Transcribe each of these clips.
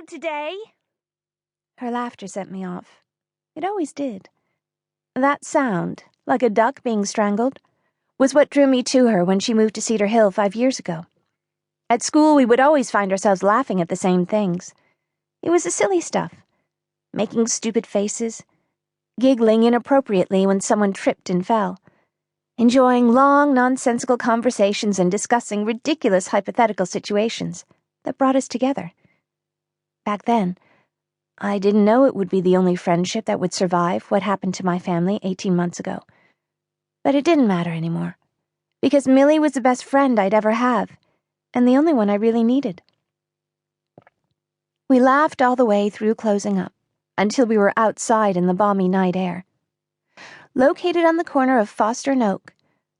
out today?" Her laughter sent me off. It always did. That sound, like a duck being strangled, was what drew me to her when she moved to Cedar Hill 5 years ago. At school, we would always find ourselves laughing at the same things. It was the silly stuff. Making stupid faces, giggling inappropriately when someone tripped and fell, enjoying long, nonsensical conversations and discussing ridiculous hypothetical situations that brought us together. Back then, I didn't know it would be the only friendship that would survive what happened to my family 18 months ago. But it didn't matter anymore, because Millie was the best friend I'd ever have, and the only one I really needed. We laughed all the way through closing up, until we were outside in the balmy night air. Located on the corner of Foster and Oak,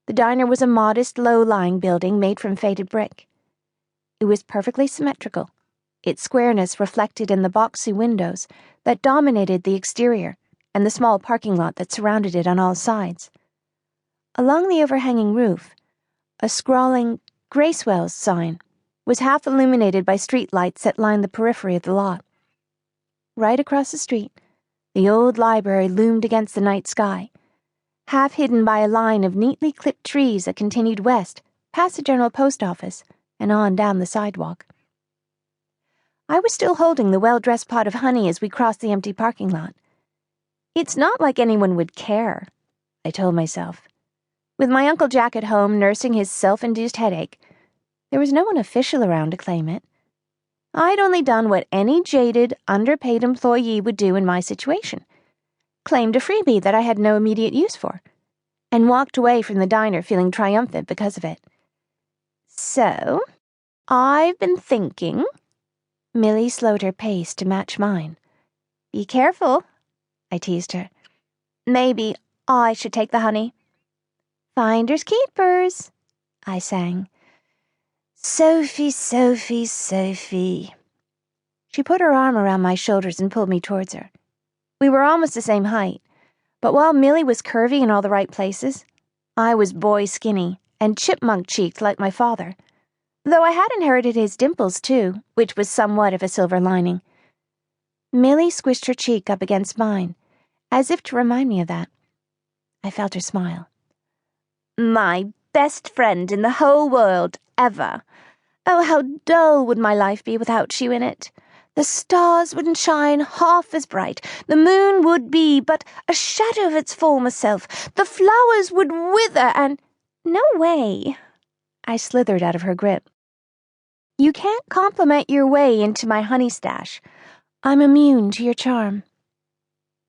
the diner was a modest, low-lying building made from faded brick. It was perfectly symmetrical, its squareness reflected in the boxy windows that dominated the exterior and the small parking lot that surrounded it on all sides. Along the overhanging roof, a scrawling Gracewell's sign was half illuminated by street lights that lined the periphery of the lot. Right across the street, the old library loomed against the night sky, half hidden by a line of neatly clipped trees that continued west, past the general post office, and on down the sidewalk. I was still holding the well-dressed pot of honey as we crossed the empty parking lot. It's not like anyone would care, I told myself. With my Uncle Jack at home nursing his self-induced headache, there was no one official around to claim it. I'd only done what any jaded, underpaid employee would do in my situation, claimed a freebie that I had no immediate use for, and walked away from the diner feeling triumphant because of it. "So, I've been thinking..." Millie slowed her pace to match mine. "Be careful," I teased her. "Maybe I should take the honey." "Finders keepers," I sang. "Sophie, Sophie, Sophie." She put her arm around my shoulders and pulled me towards her. We were almost the same height, but while Millie was curvy in all the right places, I was boy skinny and chipmunk-cheeked like my father, though I had inherited his dimples too, which was somewhat of a silver lining. Millie squished her cheek up against mine, as if to remind me of that. I felt her smile. "My best friend in the whole world, ever. Oh, how dull would my life be without you in it. The stars wouldn't shine half as bright. The moon would be but a shadow of its former self. The flowers would wither and—" "No way." I slithered out of her grip. "You can't compliment your way into my honey stash. I'm immune to your charm."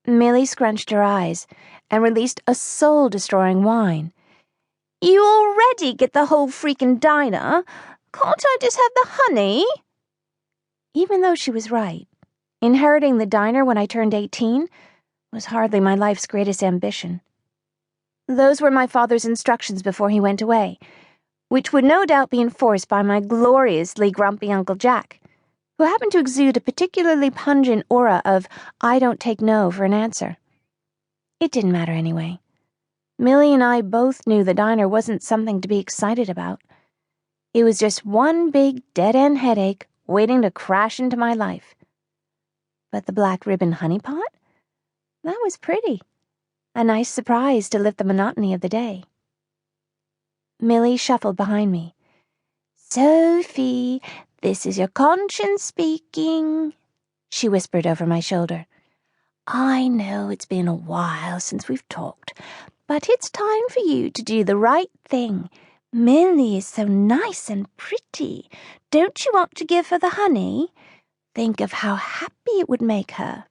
Millie scrunched her eyes and released a soul-destroying whine. "You already get the whole freaking diner. Can't I just have the honey?" Even though she was right, inheriting the diner when I turned 18 was hardly my life's greatest ambition. Those were my father's instructions before he went away, which would no doubt be enforced by my gloriously grumpy Uncle Jack, who happened to exude a particularly pungent aura of "I don't take no for an answer." It didn't matter anyway. Millie and I both knew the diner wasn't something to be excited about. It was just one big dead-end headache waiting to crash into my life. But the black ribbon honey pot? That was pretty. A nice surprise to lift the monotony of the day. Millie shuffled behind me. "Sophie, this is your conscience speaking," she whispered over my shoulder. "I know it's been a while since we've talked, but it's time for you to do the right thing. Millie is so nice and pretty. Don't you want to give her the honey? Think of how happy it would make her."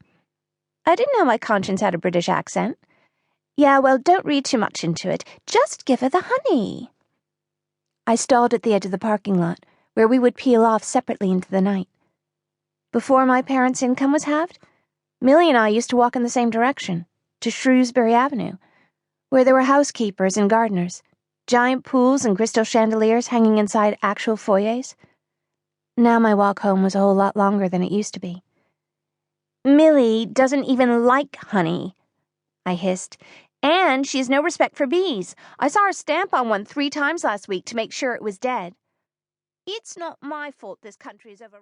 I didn't know my conscience had a British accent. "Yeah, well, don't read too much into it. Just give her the honey." I stalled at the edge of the parking lot, where we would peel off separately into the night. Before my parents' income was halved, Millie and I used to walk in the same direction, to Shrewsbury Avenue, where there were housekeepers and gardeners, giant pools and crystal chandeliers hanging inside actual foyers. Now my walk home was a whole lot longer than it used to be. "Millie doesn't even like honey," I hissed, "and she has no respect for bees. I saw her stamp on one 3 times last week to make sure it was dead." "It's not my fault this country is over..."